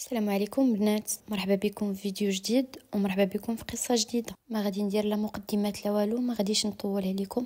السلام عليكم بنات، مرحبا بكم في فيديو جديد ومرحبا بكم في قصه جديده. ما غادي ندير لا مقدمات لا والو، ما غاديش نطول عليكم،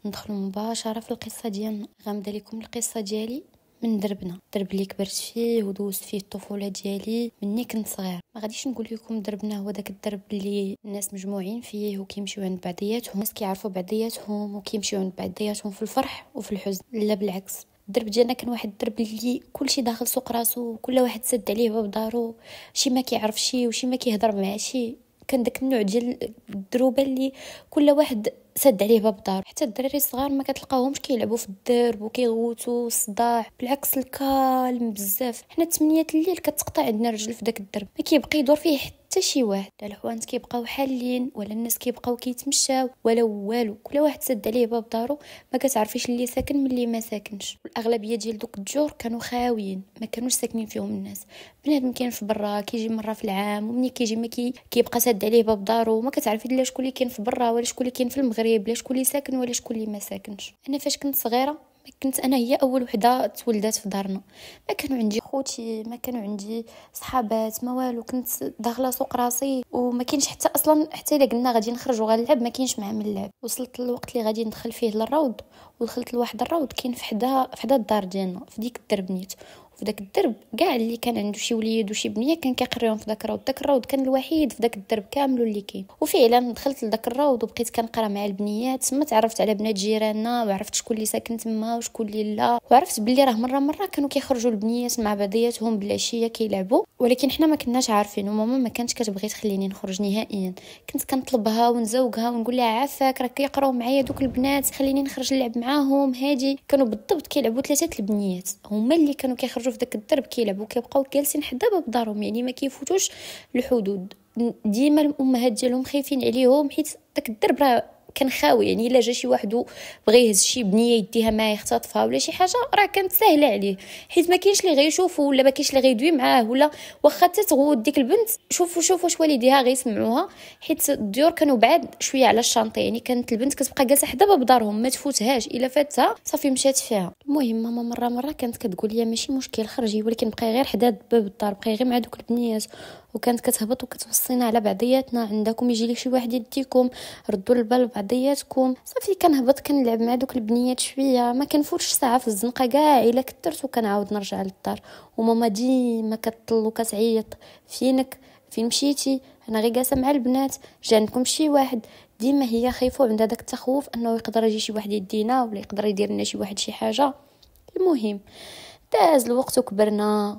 ندخلوا مباشره في القصه ديالنا. غنبدا لكم القصه ديالي من دربنا، الدرب اللي كبرت فيه ودوزت فيه الطفوله ديالي مني كنت صغير. ما غاديش نقول لكم دربنا هو داك الدرب اللي الناس مجموعين فيه وكيمشيو عند بعضياتهم، الناس كيعرفوا بعضياتهم وكيمشيو عند بعضياتهم في الفرح وفي الحزن. لا بالعكس، الدرب ديالنا كان واحد الدرب اللي كلشي داخل سوق راسو، كل واحد سد عليه باب دارو، شي ما كيعرف شي وشي ما كيهضر مع شي. كان داك النوع ديال الدروبه اللي كل واحد سد عليه باب دار. حتى الدراري الصغار ما كتلقاوهمش كيلعبوا في الدرب وكيغوتوا الصداع، بالعكس الكالم بزاف. حنا 8 الليل كتقطع عندنا الرجل في داك الدرب، ما كيبقى يدور فيه حتى شي واحد، لا الحوانت كيبقاو حالين ولا الناس كيبقاو كيتمشاو ولا والو. كل واحد سد عليه باب دارو، ما كتعرفيش اللي ساكن من اللي ما ساكنش. الاغلبيه ديال دوك الدجور كانوا خاويين، ما كانوش ساكنين فيهم الناس. بنادم كاين في برا كيجي مره في العام، ومني كيجي ما كيبقى سد عليه باب دارو، ما كتعرفي لا شكون اللي كاين في برا ولا شكون اللي كاين في المغرب، لا شكون اللي ساكن ولا شكون اللي ما ساكنش. انا فاش كنت صغيره كنت انا هي اول وحده تولدات في دارنا، ما كانوا عندي خوتي، ما كانوا عندي صحابات، ما والو. كنت داخله سوق راسي وما كاينش حتى اصلا، حتى الا قلنا غادي نخرج وغنلعب ما كاينش مع من اللعب. وصلت للوقت اللي غادي ندخل فيه للروض، ودخلت لواحد الروض كاين في حدا الدار ديالنا، في ديك الدرب نيت. وفي داك الدرب كاع اللي كان عنده شي وليد وشي بنيه كان كيقريهم في داك الروض. داك الروض كان الوحيد في داك الدرب كامل اللي كاين. وفعلا دخلت لداك الروض وبقيت كنقرا مع البنيات تما، تعرفت على بنات جيراننا وعرفت شكون اللي ساكن تما وشكون اللي لا. وعرفت بلي راه مره كانوا كيخرجوا البنيات مع بعضياتهم بالعشيه كيلعبوا، ولكن حنا ما كناش عارفين، وماما ما كانتش كتبغي تخليني نخرج نهائيا. كنت كنطلبها ونزوقها ونقول لها عافاك راه كيقراو معايا دوك البنات، خليني نخرج نلعب معاهم. هادي كانوا بالضبط كيلعبوا 3 البنيات، هما اللي كانوا كيخرجوا في داك الدرب كيلعبوا، كيبقاو جالسين حدا باب دارهم، يعني ما كيفوتوش الحدود. ديما الامهات ديالهم خايفين عليهم، حيت داك الدرب راه كان خاوي. يعني الا جا شي واحد بغى يهز شي بنيه يديها معاه يختطفها ولا شي حاجه، راه كانت سهله عليه، حيت ما كاينش اللي غيشوفو ولا ما كاينش اللي غيدوي معاه، ولا واخا تتغود ديك البنت شوفوا واش والديها غيسمعوها، حيت الديور كانوا بعاد شويه على الشانطي. يعني كانت البنت كتبقى جالسه حدا باب دارهم، ما تفوتهاش، الا فاتها صافي مشات فيها. المهم ماما مره كانت كتقول لي ماشي مشكل خرجي، ولكن بقاي غير حدا باب الدار، بقاي غير مع دوك البنيات. وكانت كتهبط وكتوصينا على بعضياتنا، عندكم يجي لك شي واحد يديكم، ردوا البال بعضياتكم. صافي كنهبط كنلعب مع دوك البنيات شويه، ما كنفوتش ساعه في الزنقه كاع الا كثرت، وكنعاود نرجع للدار. وماما ديما كتطل وكتعيط، فين مشيتي؟ انا غير جالسه مع البنات، جا عندكم شي واحد؟ ديما هي خايفه وعندها داك التخوف انه يقدر يجي شي واحد يدينا ولا يقدر يدير لنا شي واحد شي حاجه. المهم داز الوقت وكبرنا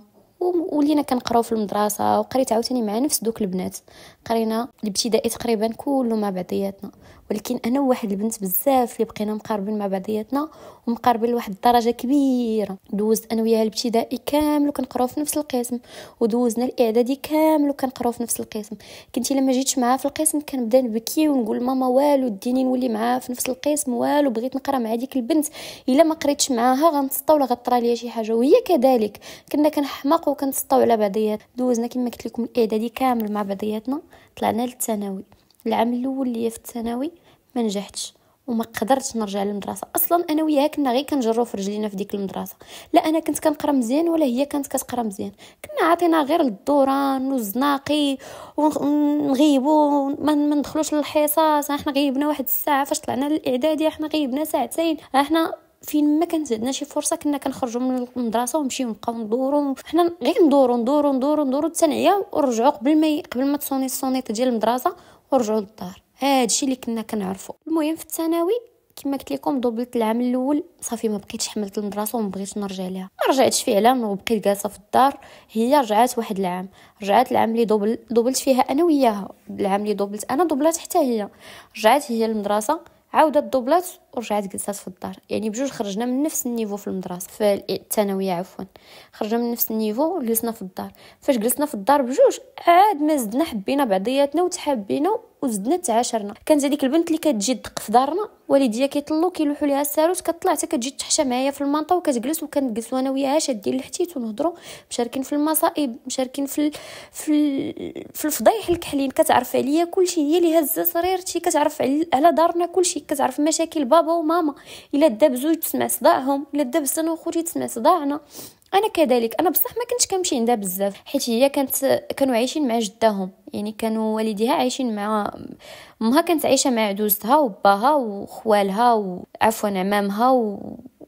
ولينا كنقراو في المدرسه، وقريت عاوتاني مع نفس دوك البنات. قرينا الابتدائي تقريبا كله مع بعضياتنا، ولكن انا وواحد البنت بزاف اللي بقينا مقاربين مع بعضياتنا ومقاربين لواحد الدرجه كبيره. دوزت انا وياها الابتدائي كامل كنقراو في نفس القسم، ودوزنا الاعدادي كامل كنقراو في نفس القسم. كنتي لما جيتش معاها في القسم كنبدا نبكي ونقول ماما والو ديني نولي معاها في نفس القسم، والو بغيت نقرا مع ديك البنت، الا ما قريتش معاها غنسطا ولا غطرى ليا شي حاجه. وهي كذلك، كنا كنحماق وكنسطاو على بعضيات. دوزنا كما قلت لكم الاعدادي كامل مع بعضياتنا، طلعنا للثانوي. العام الاول اللي في الثانوي ما نجحتش وما قدرتش نرجع للمدرسه. اصلا انا وياها كنا غير كنجرو في رجلينا في ديك المدرسه، لا انا كنت كنقرا مزيان ولا هي كانت كتقرا مزيان. كنا عاطينا غير الدوران والزناقي ونغيبوا، ما ندخلوش للحصص. احنا غيبنا واحد الساعه فاش طلعنا للاعدادي، احنا غيبنا ساعتين. احنا فين ما كانت عندنا شي فرصه كنا كنخرجوا من المدرسه ونمشيو نبقاو ندوروا. حنا غير ندوروا التنعيه ورجعوا قبل ما تصوني الصونيط ديال المدرسه ورجعوا للدار. هادشي اللي كنا كنعرفوا. المهم في الثانوي كما قلت لكم دوبلت العام الاول، صافي ما بقيتش حملت المدرسه وما بغيتش نرجع ليها. ما رجعتش فعلا وبقيت جالسه في الدار. هي رجعت واحد العام، رجعت العام اللي دوبلت فيها انا وياها. العام اللي دوبلت انا دوبلات حتى هي، رجعت هي المدرسه، عاودت دوبلات ورجعت جلسات في الدار. يعني بجوج خرجنا من نفس النيفو في المدرسه، في الثانويه عفوا خرجنا من نفس النيفو وجلسنا في الدار. فاش جلسنا في الدار بجوج عاد ما زدنا حبينا بعضياتنا وتحبينا وزدنا تعاشرنا. كانت هذيك البنت اللي كتجي تدق في دارنا، والديا كيطلوا كيلوحوا ليها الساروت، كتطلع حتى كتجي تحشى معايا في المنطقه وكتجلس، وكنجلسوا انا وياها شادين الحتيت ونهضروا، مشاركين في المصائب، مشاركين في الفضايح الكحلين. كتعرف عليا كلشي، هي اللي هزه صريرتي، كتعرف على دارنا كلشي، كتعرف مشاكل بابا وماما. الا دابزو تسمع صداعهم، الا دابزت انا وخوتي تسمع صداعنا. انا كذلك، انا بصح ما كنتش كنمشي عندها بزاف، حيت هي كانوا عايشين مع جداهم، يعني كانوا والديها عايشين مع امها، كانت عايشه مع عدوزتها وباها وخوالها وعفوا عمامها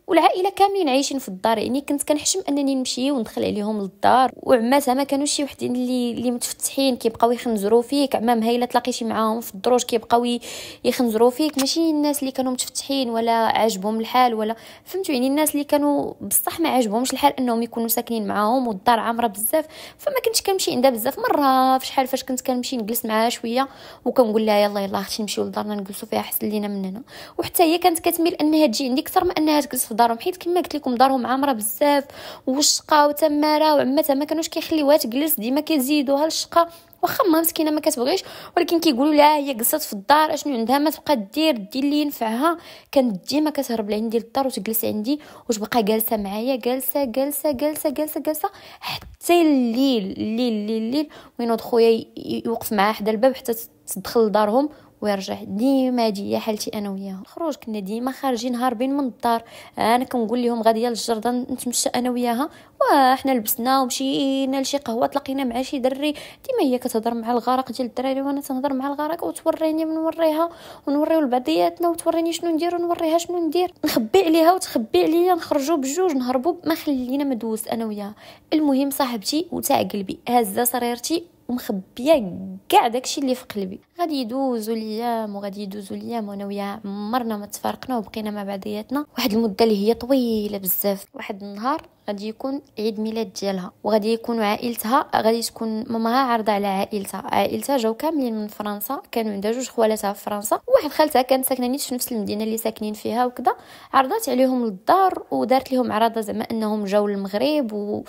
والعائله كاملين عايشين في الدار. يعني كنت كنحشم انني نمشي وندخل عليهم للدار، وعماتها ما كانوش شي وحدين اللي متفتحين كيبقاو يخنزروا فيك. عمامها الا تلاقيتي معاهم في الدروج كيبقاو يخنزروا فيك، ماشي الناس اللي كانوا متفتحين ولا عاجبهم الحال ولا فهمتوا. يعني الناس اللي كانوا بصح ما عاجبهمش الحال انهم يكونوا ساكنين معاهم والدار عامره بزاف، فما كنتش كنمشي عندها بزاف. مره في شحال فاش كنت كنمشي نجلس معاها شويه وكنقول لها يلا يلا اختي نمشيو لدارنا نجلسوا فيها احسن لينا من هنا. وحتى هي كانت كتميل انها تجي عندي اكثر من انها تجلس في دارهم، حيت كما قلت لكم دارهم عامره بزاف والشقه وتماره، وعمتها ما كانوش كيخليوها تجلس، ديما كيزيدوها للشقه. واخا ما مسكينه ما كتبغيش، ولكن كيقولوا لها هي جلست في الدار اشنو عندها ما تبقى دير اللي ينفعها. كانت ديما كتهرب لعندي للدار وتجلس عندي وتبقى جالسه معايا، جالسه جالسه جالسه جالسه جالسه حتى الليل وينوض خويا يوقف معاه حدا الباب حتى تدخل لدارهم ويرجع. ديما هي حالتي انا وياها. الخروج كنا ديما خارجين هاربين من الدار، انا كنقول لهم غاديه للجردة نتمشى انا وياها، وحنا لبسنا ومشينا لشي قهوه تلاقينا مع شي دري. ديما هي كتهضر مع الغرق ديال الدراري وانا تنهضر مع الغرق، وتوريني من نوريها ونوريو لبعضياتنا، وتوريني شنو ندير ونوريها شنو ندير، نخبي عليها وتخبي عليا، نخرجوا بجوج نهربوا، ما خلينا مدوس انا وياها. المهم صاحبتي وتاع قلبي هازه صريرتي ومخبيه كاع داكشي اللي في قلبي. غادي يدوزوا الايام وانا وياها عمرنا ما تفارقنا وبقينا مع بعضياتنا واحد المده اللي هي طويله بزاف. واحد النهار غادي يكون عيد ميلاد ديالها، وغادي يكونوا عائلتها، غادي تكون ماماها عارضه على عائلتها جاو كاملين من فرنسا، كانوا عندها جوج خوالاتها في فرنسا، وواحد خالتها كانت ساكنه نيت في نفس المدينه اللي ساكنين فيها وكذا. عرضت عليهم للدار ودارت لهم عراضه زعما انهم جاو للمغرب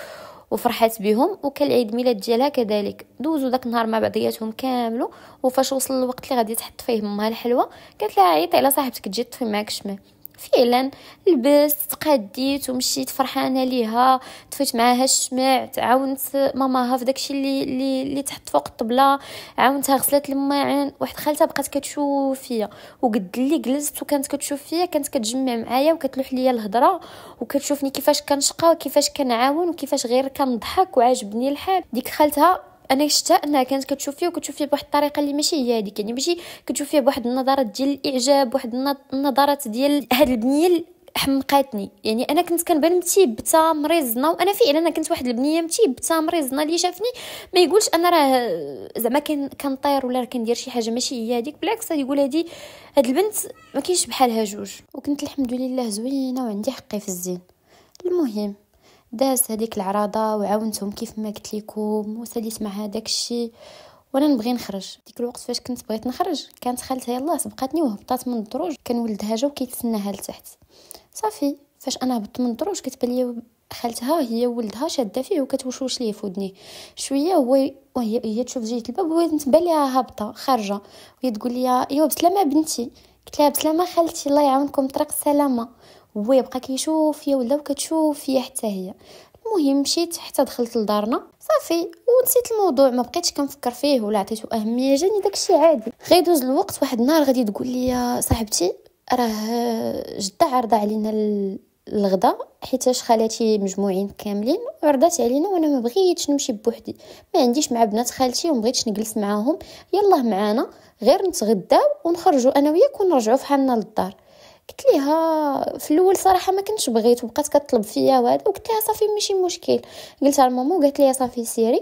وفرحات بهم، وكان العيد ميلاد ديالها كذلك. دوزوا داك النهار مع بعضياتهم كاملوا، وفاش وصل الوقت اللي غادي تحط فيه امها الحلوى قالت لها عيطي على صاحبتك تجي تطفي معاك الشمع. فعلا لبست تقاديت ومشيت فرحانه ليها، طفيت معاها الشمع، تعاونت ماماها في داكشي اللي تحت فوق الطبله، عاونتها غسلت الماعن. واحد خالتها بقات كتشوف فيا وقد اللي جلست وكانت كتشوف فيا، كانت كتجمع معايا وكتلوح ليا الهضره وكتشوفني كيفاش كنشقى وكيفاش كنعاون وكيفاش غير كنضحك وعاجبني الحال. ديك خالتها انا شفتها انها كانت كتشوف فيه وكتشوف فيه بواحد الطريقه اللي ماشي هي هذيك، يعني ماشي كتشوف فيه بواحد النظرات ديال الاعجاب، واحد النظرات ديال هاد البنيه حمقاتني. يعني انا كنت كنبان متيبته مريزنه، وانا فعلا انا كنت واحد البنيه متيبته مريزنه، اللي شافني ما يقولش انا راه زعما كنطير ولا كندير شي حاجه ماشي هي هذيك، بالعكس يقول هاد البنت ما كاينش بحالها جوج. وكنت الحمد لله زوينه وعندي حقي في الزين. المهم داز هذيك العراضه وعاونتهم كيف ما قلت لكم وساليت مع هذاك الشيء وانا نبغي نخرج. ديك الوقت فاش كنت بغيت نخرج كانت خالتها يلاه سبقاتني وهبطات من الدروج، كان ولدها جا وكيتسناها لتحت. صافي فاش انا هبطت من الدروج كتبان لي خالتها هي ولدها شاده فيه وكتوشوش ليه في ودني شويه، وهي تشوف جهه الباب وتبان ليها هابطه خارجه، وهي تقول لي ايوا بسلامه بنتي. قلت لها بسلامه خالتي الله يعاونكم طريق السلامه. وهو يبقى كيشوف فيا ولا كتشوف فيا حتى هي. المهم مشيت حتى دخلت لدارنا صافي ونسيت الموضوع، ما بقيتش كنفكر فيه ولا عطيته اهميه، جاني داكشي عادي. غيدوز الوقت واحد النهار غادي تقول لي صاحبتي راه جده عارضه علينا الغدا حيتاش خالاتي مجموعين كاملين وعرضات علينا، وانا ما بغيتش نمشي بوحدي، ما عنديش مع بنات خالتي وما بغيتش نجلس معاهم، يلا معانا غير نتغداو ونخرجوا انا وياك ونرجعوا فحالنا للدار. قلت لها في الاول صراحه ما كنتش بغيت وبقات كطلب فيا وهذا، وقلت لها صافي ماشي مشكل. قلتها لماما وقالت لي صافي سيري.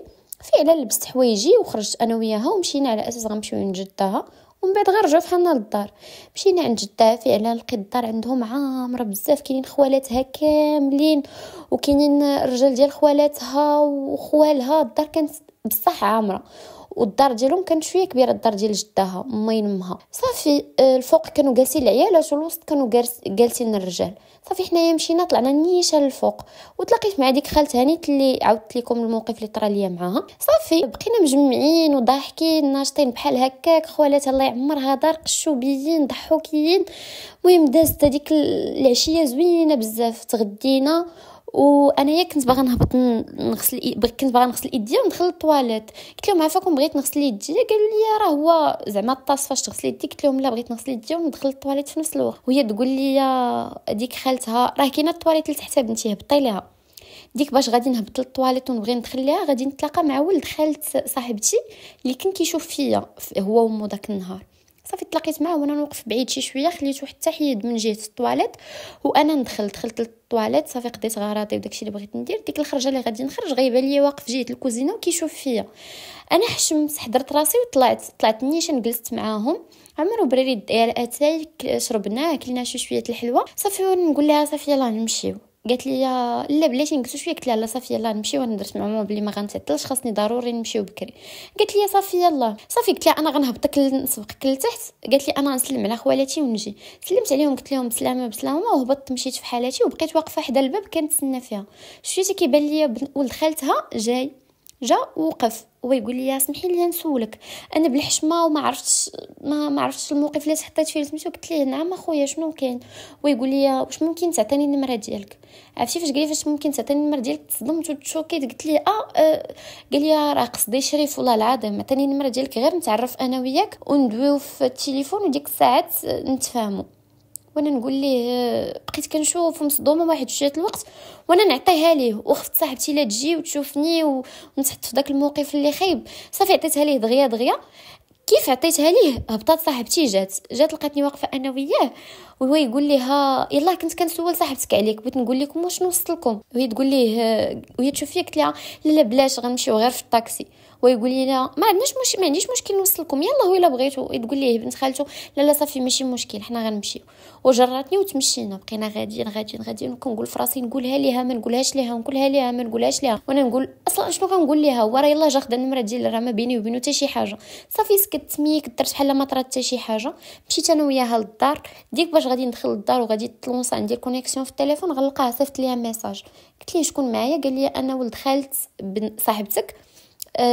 فعلا لبست حوايجي وخرجت انا وياها ومشينا على اساس غنمشيو عند جدها ومن بعد غنرجعوا فحالنا للدار. مشينا عند جدها فعلا لقيت الدار عندهم عامره بزاف، كاينين خوالاتها كاملين وكاينين الرجال ديال خوالاتها وخوالها، الدار كانت بصح عامره، والدار ديالهم كانت شويه كبيره، الدار ديال جدها امين امها. صافي الفوق كانوا جالسين العيالات والوسط كانوا جالسين الرجال. صافي حنايا مشينا طلعنا نيشان للفوق وتلاقيت مع ديك خالت هانيت اللي عاودت لكم الموقف اللي طرا ليا معاها. صافي بقينا مجمعين وضاحكين ناشطين بحال هكاك، خوالات الله يعمرها دار قشوبيين ضحوكيين. المهم دازت هذيك العشيه زوينه بزاف، تغدينا وانا كنت باغا نهبط كنت باغا نغسل ايديا وندخل للطواليت. قلت لهم عافاكم بغيت نغسل يدي، قالوا لي راه هو زعما الطاس فاش تغسل يديك. قلت لهم لا بغيت نغسل يدي وندخل للطواليت في نفس الوقت. وهي تقول لي ديك خالتها راه كاينه الطواليت اللي تحت بنتي هبطي ليها. ديك باش غادي نهبط للطواليت ونبغي ندخل ليها، غادي نتلاقى مع ولد خالت صاحبتي اللي كان كيشوف فيا هو ومو داك النهار. صافي تلاقيت معاه وانا نوقف بعيد شي شويه، خليته حتى حيد من جهه الطواليت وانا دخلت للطواليت. صافي قضيت غراضي وداكشي اللي بغيت ندير. ديك الخرجه اللي غادي نخرج غيبان لي واقف جهه الكوزينه وكيشوف فيا. انا حشمت، حضرت راسي وطلعت نيشان، جلست معاهم، عمرو بريري ديال اتاي، شربنا كلنا شويه الحلوه. صافي نقول لها صافي يلاه نمشيو. قالت لي لا بلاتي نجلسوا شويه. قلت لها لا صافي يلاه نمشيو. وانا درت مع ماما بلي ما غنتعطلش، خاصني ضروري نمشيو بكري. قالت لي صافي يلاه. صافي قلت لها انا غنهبطك نسبقك لتحت. قالت لي انا نسلم على خوالاتي ونجي. سلمت عليهم قلت لهم بسلامه بسلامه وهبطت مشيت في حالاتي وبقيت واقفه حدا الباب كنتسنى فيها. شويه كيبان لي ولد خالتها جا وقف ويقول لي سمحي لي نسولك. انا بالحشمه وما عرفتش ما عرفتش الموقف اللي حطيت فيه سميتو. قلت ليه نعم اخويا شنو كاين؟ ويقول لي واش ممكن تعطيني النمره ديالك؟ عرفتي فاش قال لي فاش ممكن تعطيني النمره ديالك تصدمت وتشوكيت. قلت لي قال لي راه قصدي شريف والله العظيم عطيني النمره ديالك غير نتعرف انا وياك وندويو في التليفون وديك الساعات نتفاهموا. وانا نقول ليه بقيت كنشوف مصدومه واحد شويه الوقت وانا نعطيها ليه، وخفت صاحبتي لا تجي وتشوفني ونتحط في داك الموقف اللي خايب. صافي عطيتها ليه دغيا. كيف عطيتها ليه هبطات صاحبتي جات لقاتني واقفه انا وياه، وهو يقول لها يلا كنت كنسول صاحبتك عليك بغيت نقول لكم واش وصلت لكم. وهي تقول ليه وهي تشوف فيا. قلت لها لا بلاش غنمشيو غير في الطاكسي. ويقول لي لا ما عنديش مشكل نوصلكم يلا هو الا بغيتو. تقول ليه بنت خالته لا صافي ماشي مشكل حنا غنمشيو. وجراتني وتمشينا بقينا غاديين وكنقول في راسي نقولها ليها ما نقولهاش ليها، نقولها ليها ما نقولهاش ليها. وانا نقول اصلا شنو غنقول ليها؟ هو راه يلا جا خدا النمره ديال راه ما بيني وبينه حتى شي حاجه. صافي سكت ميك درت بحال ما طرات حتى شي حاجه. مشيت انا وياها للدار. ديك باش غادي ندخل للدار وغادي تلونسا عندي الكونيكسيون في التليفون غنلقاها صيفط ليا ميساج. قلت ليه شكون معايا؟ قال لي انا ولد خالت صاحبتك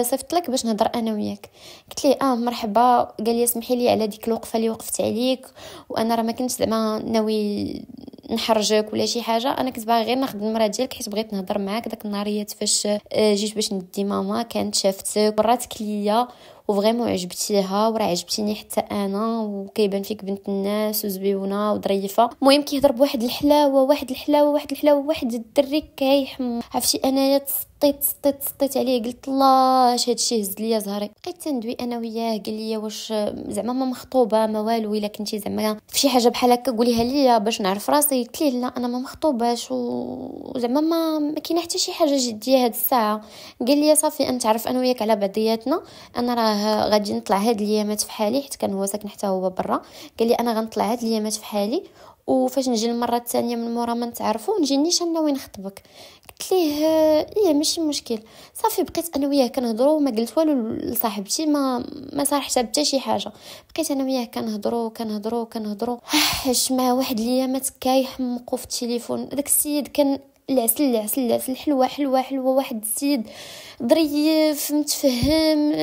صيفط لك باش نهضر انا وياك. قلت ليه مرحبا. قال لي سمحي لي على ديك الوقفه اللي وقفت عليك، وانا راه ما كنتش زعما ناوي نحرجك ولا شي حاجه، انا كنت باغي غير ناخذ النمره ديالك حيت بغيت نهضر معاك. داك النهاريات فاش جيت باش ندي ماما كانت شافتك وراتك ليا وفريمون عجبتيها وراه عجبتيني حتى انا وكيبان فيك بنت الناس وزبيونه وظريفه. المهم كيهضر بواحد الحلاوه واحد الدري كايح. عرفتي انايا سطيت عليه قلت الله اش هادشي هز ليا زهري. بقيت تندوي انا وياه. قال لي واش زعما ما مخطوبه ما والو الا كنتي زعما في شي حاجه بحال هكا قوليها ليا باش نعرف راسي. قلت ليه لا انا ما مخطوباش وزعما ما كاينه حتى شي حاجه جديه هاد الساعه. قال لي صافي انت عارف انا وياك على بعضياتنا، انا راه غادي نطلع هاد الايامات في حالي حيت كان هو ساكن حتى هو برا. قال لي انا غنطلع هاد الايامات في حالي وفاش نجي المره الثانيه من مورا ما نتعرفوا نجي نيشان ناوي نخطبك. قلت ليه ايه ماشي مشكل. صافي بقيت انا وياه كنهضروا وما قلت والو لصاحبتي ما صارحت حتى شي حاجه. بقيت انا وياه كنهضروا حش مع واحد الايامات كايح موقوف التليفون. داك السيد كان العسل حلوه واحد السيد ظريف متفهم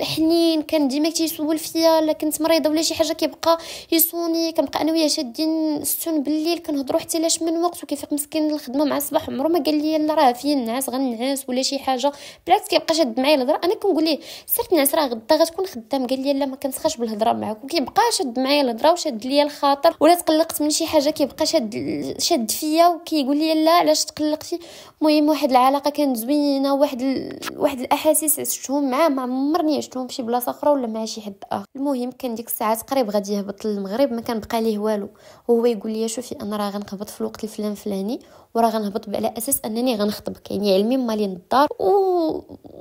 حنين. كان ديما كيسول فيا لا كنت مريضه ولا شي حاجه كيبقى يصوني. كنبقى انا وياه شادين السون بالليل كنهضروا حتى لاش من وقت وكيفيق مسكين الخدمه مع الصباح. عمره ما قال لي لا راه فين النعاس غنعس ولا شي حاجه، بالعكس كيبقى شاد معايا الهضره. انا كنقول ليه سير نعس راه غدا غتكون خدام. قال لي لا ما كنسخاش بالهضره معاك، وكيبقى شاد معايا الهضره وشاد ليا الخاطر. ولا تقلقت من شي حاجه كيبقى شاد فيا وكيقول لي لا علاش تقلقتي. المهم واحد العلاقه كانت زوينه واحد الاحاسيس عشتهم معاه ما عمرني عشتهم بشي بلاصه اخرى ولا مع شي حد اخر. المهم كان ديك الساعات قريب غادي يهبط للمغرب ما كان بقى ليه والو، وهو يقول لي شوفي انا راه غنهبط في الوقت الفلاني وراه غنهبط على اساس انني غنخطبك، يعني علمي مالين الدار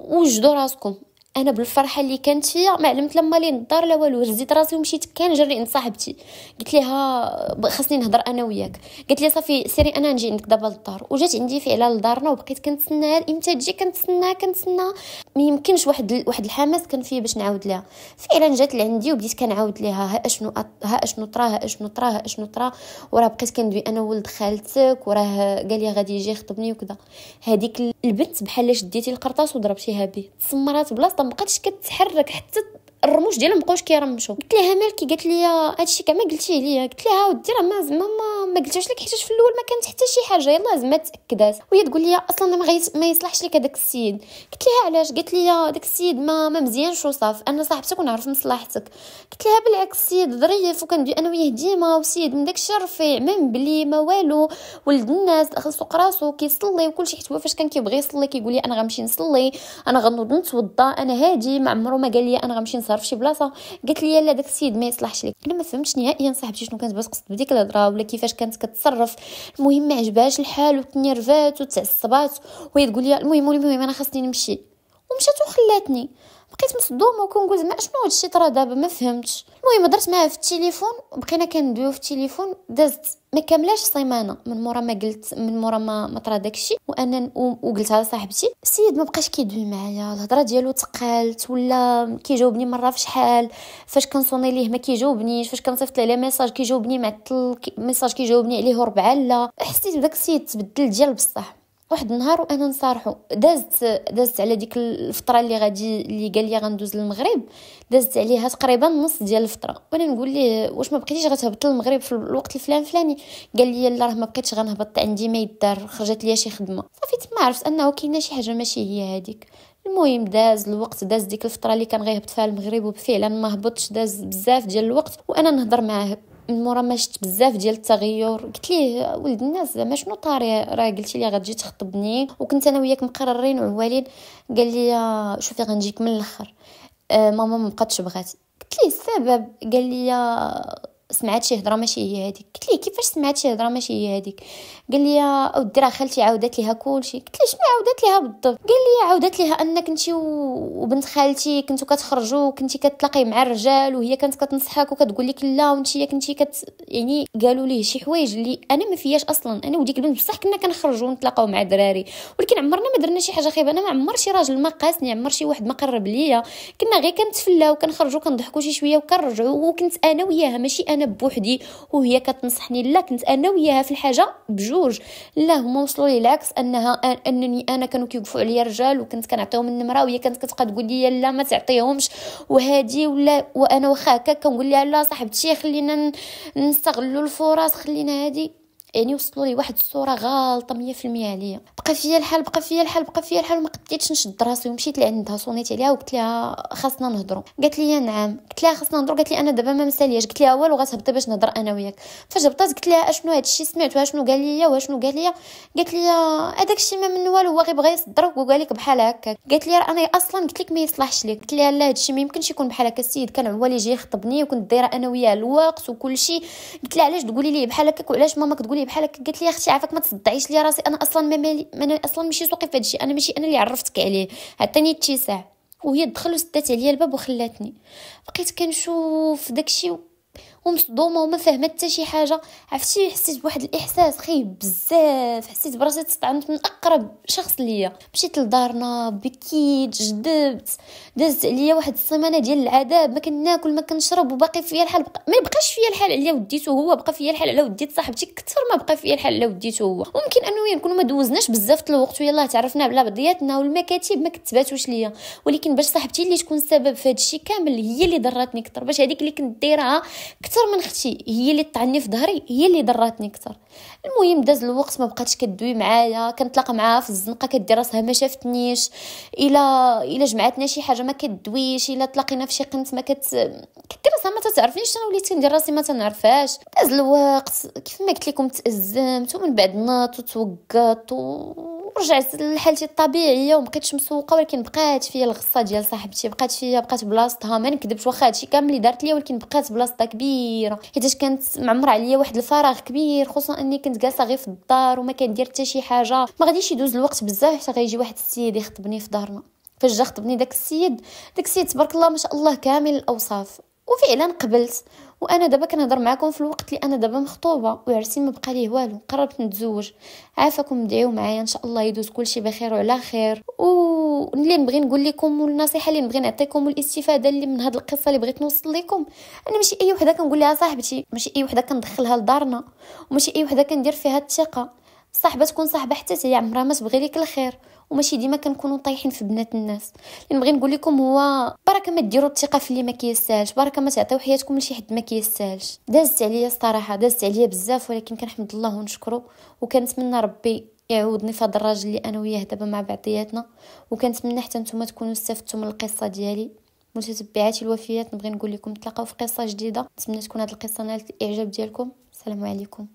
وجدوا راسكم. انا بالفرحه اللي كانت فيا ما علمت لما لين الدار لا والو، هزيت راسي ومشيت كان جري عند صاحبتي قلت لها خاصني نهضر انا وياك. قالت لي صافي سيري انا نجي عندك دابا للدار. وجات عندي فعلا لدارنا وبقيت كنتسنى امتى تجي. كنتسنى ما يمكنش واحد الحماس كان فيه باش نعاود لها. فعلا جات لعندي وبديت كنعاود لها ها اشنو طرا وراه بقيت كندوي انا ولد خالتك وراه قال لي غادي يجي يخطبني وكذا. هذيك البنت بحال شديتي القرطاس وضربتيها به تسمرات بلاصه ما بقاتش كتحرك حتى الرموش ديالهم مابقاوش كيرمشوا. قلت لها مالكي؟ قالت لي هادشي كاع ما قلتيه ليا. قلت لها ودي راه ما زعما ما قلتهاش لك، حيت في الاول ما كانت حتى شي حاجه، يلاه زعما تاكدات. وهي تقول لي اصلا ما يصلحش لك هذاك السيد. قلت لها علاش؟ قالت لي داك السيد ما مزيانش وصاف، انا صاحبتك ونعرف مصلحتك. قلت لها بالعكس السيد ظريف وكندوي انا وياه ديما، وسيد من داكشي رفيع ما مبلي ما والو، ولد الناس خاصو راسو كيصلي وكلشي، حيت هو فاش كان كيبغي يصلي كيقول لي انا غنمشي نصلي، انا غنوض نتوضا، انا هادي، ما عمرو ما قال لي انا غنمشي نسهر في شي بلاصه. قالت لي لا داك السيد ما يصلحش لك. انا ما فهمتش نهائيا صاحبتي شنو كانت بغات تقصد بديك الهضره ولا كيفاش كانت كتصرف. المهم ما عجبهاش الحال وتنرفات وتعصبات، وهي تقول لي المهم انا خاصني نمشي، ومشات وخلاتني. بقيت مصدومه وكنقول زعما شنو هادشي طرا دابا ما فهمتش. المهم درت معاه في التليفون وبقينا كندويو في التليفون، دازت ما كاملاش سيمانه من مورا ما قلت، من مورا ما طرا داكشي، وانا وقلتها لصاحبتي. السيد ما بقاش كيدوي معايا، الهضره ديالو تقالت، ولا كيجاوبني مره في شحال، فاش كنصوني ليه ما كيجاوبنيش، فاش كنصيفط ليه ميساج كيجاوبني معطل، ميساج كيجاوبني عليه ربعه. لا حسيت بداك السيد تبدل ديال بصح. واحد النهار وانا نصارحو، دازت على ديك الفتره اللي غادي، اللي قال لي غندوز للمغرب، دازت عليها تقريبا نص ديال الفتره، وانا نقول ليه واش ما بقيتيش غتهبط للمغرب في الوقت الفلاني؟ قال لي لا راه ما بقيتش غنهبط، عندي ما يدار، خرجت ليا شي خدمه. صافي ما عرفت انه كاينه شي حاجه ماشي هي هذيك. المهم داز الوقت، داز ديك الفتره اللي كان غيهبط فيها المغرب، وفعلا ما هبطش، داز بزاف ديال الوقت وانا نهضر معاه. من مورا ما شفت بزاف ديال التغير، قلت ليه ولد الناس زعما شنو طاري، راه قلتي لي غتجي تخطبني وكنت انا وياك مقررين وعوالين. قال لي شوفي غنجيك من الاخر، ماما ما بقاتش بغات. قلت ليه السبب؟ قال لي سمعت شي هضره ماشي هي هذيك. قلت ليه كيفاش سمعت شي هضره ماشي هي هذيك؟ قال لي اودي راه خالتي عاودت ليها كلشي. قلت ليه شنو عاودت ليها بالضبط؟ قال لي عاودت ليها انك انت وبنت خالتي كنتو كتخرجوا وكنتي كتلاقي مع الرجال، وهي كانت كتنصحك وكتقول لك لا، وانت كنتي يعني قالوا ليه شي حوايج اللي انا ما فياش اصلا. انا وديك البنت بصح كنا كنخرجوا ونتلاقاو مع دراري، ولكن عمرنا ما درنا شي حاجه خايبه. انا ما عمر شي راجل ما قاسني، عمر شي واحد ما قرب ليا، كنا غير كنتفلاو وكنخرجوا كنضحكوا شي شويه وكنرجعوا، وكنت انا وياها ماشي انا بوحدي وهي كتنصحني، لا كنت انا وياها في الحاجه بجوج. لا هما وصلوا لي العكس، انني انا كانوا كيوقفوا عليا الرجال وكنت كنعطيهم النمره، وهي كانت كتبقى تقول لي لا ما تعطيهمش وهادي ولا، وانا واخا هكا كنقول لها لا صاحبتي خلينا نستغلوا الفرص خلينا هادي. يعني وصلوا لي واحد الصوره غالطه 100% عليا. بقى فيا الحال وما قديتش نشد راسي، ومشيت لعندها صونيت عليها وقلت لها خاصنا نهضروا. قالت لي نعم. قلت لها خاصنا نهضروا. قالت لي انا دابا ما مسالياش. قلت لها والو غتهبطي باش نهضر انا وياك. فاش هبطت قلت لها اشنو هادشي سمعتوا شنو قال لي واشنو قال لي؟ قالت لي هذاك الشيء ما من والو، هو غير بغى يصدرك وقال لك بحال هكا. قالت لي انا اصلا قلت لك ما يصلحش لك. قلت لها لا هادشي ما يمكنش يكون بحال هكا، السيد كان عوال يجي يخطبني وكنت دايره انا وياه الوقت وكل شيء. قلت لها علاش تقولي لي بحال هكاك وعلاش ماما كتقولي لي بحال هكا؟ قالت لي اختي عافاك ما تصدعيش لي راسي، انا اصلا ما مالي، انا اصلا ماشي سوقي في هادشي، انا ماشي انا اللي عرفتك عليه، عطيني اتساع. وهي دخل وسدات عليا الباب وخلاتني. بقيت كنشوف داكشي ومصدومه وما فاهمه حتى شي حاجه. عرفتي حسيت بواحد الاحساس خايب بزاف، حسيت براسي تطعنت من اقرب شخص ليا. مشيت لدارنا بكيت جدبت، دازت عليا واحد السيمانه ديال العذاب، ما كناكل ما كنشرب وباقي فيا الحال. ما بقاش فيا الحال على وديته هو، بقى فيا الحال على وديت صاحبتي كثر ما بقى فيا الحال على وديته هو. ممكن انه نكونوا ما دوزناش بزاف الوقت ويلاه تعرفنا على بعضياتنا والمكاتب ما كتباتوش ليا، ولكن باش صاحبتي اللي تكون السبب في هذا الشيء كامل هي اللي ضراتني اكثر، باش هذيك اللي كنت دايرها اكثر من اختي هي اللي طعني في ظهري هي اللي ضراتني اكثر. المهم داز الوقت ما بقاتش كدوي معايا، كنتلاقى معاها في الزنقه كدير راسها ما شافتنيش، الا جمعتنا شي حاجه ما كدويش، الا تلاقينا في شي قنت ما كدير راسها ما تعرفنيش، انا وليت كندير راسي ما تنعرفهاش. داز الوقت كيف ما قلت لكم تأزمت، ومن بعد نط وتوقط ورجعت لحالتي الطبيعيه ومبقيتش مسوقه، ولكن بقات فيا الغصه ديال صاحبتي، بقات بلاصتها. ما نكذبش واخا هادشي كامل اللي دارت ليا، ولكن بقات بلاصتها كبيره، حيت كانت معمره عليا واحد الفراغ كبير، خصوصا اني كنت جالسه غير في الدار وما كندير حتى شي حاجه. ما غاديش يدوز الوقت بزاف حتى غيجي واحد السيد يخطبني في دارنا. فاش جا خطبني داك السيد تبارك الله ما شاء الله كامل الاوصاف، وفعلا قبلت. وانا دابا كنهضر معكم في الوقت اللي انا دابا مخطوبه وعرسي ما بقى ليه والو، قربت نتزوج. عافاكم ادعيو معايا ان شاء الله يدوز كلشي بخير وعلى خير. واللي نبغي نقول لكم والنصيحه اللي نبغي نعطيكم والاستفاده اللي من هذه القصه اللي بغيت نوصل لكم، انا ماشي اي وحده كنقول لها صاحبتي، ماشي اي وحده كندخلها لدارنا، وماشي اي وحده كندير فيها الثقه. الصاحبه تكون صاحبه حتى هي عمرها ما تبغي لك الخير، وماشي ديما كنكونوا طايحين في بنات الناس. اللي نبغي نقول لكم هو بركه ما ديروا الثقه في اللي ما كيستاهلش، بركه ما تعطيو حياتكم لشي حد ما كيستاهلش. دازت عليا الصراحه، دازت عليا بزاف، ولكن كنحمد الله ونشكره، وكنتمنى ربي يعاودني في هذا الراجل اللي انا وياه دابا مع بعضياتنا. وكنتمنى حتى نتوما تكونوا استفدتوا من القصه ديالي. متتبعاتي الوفيات، نبغي نقول لكم تلاقاو في قصه جديده، نتمنى تكون هذه القصه نالت الاعجاب ديالكم. السلام عليكم.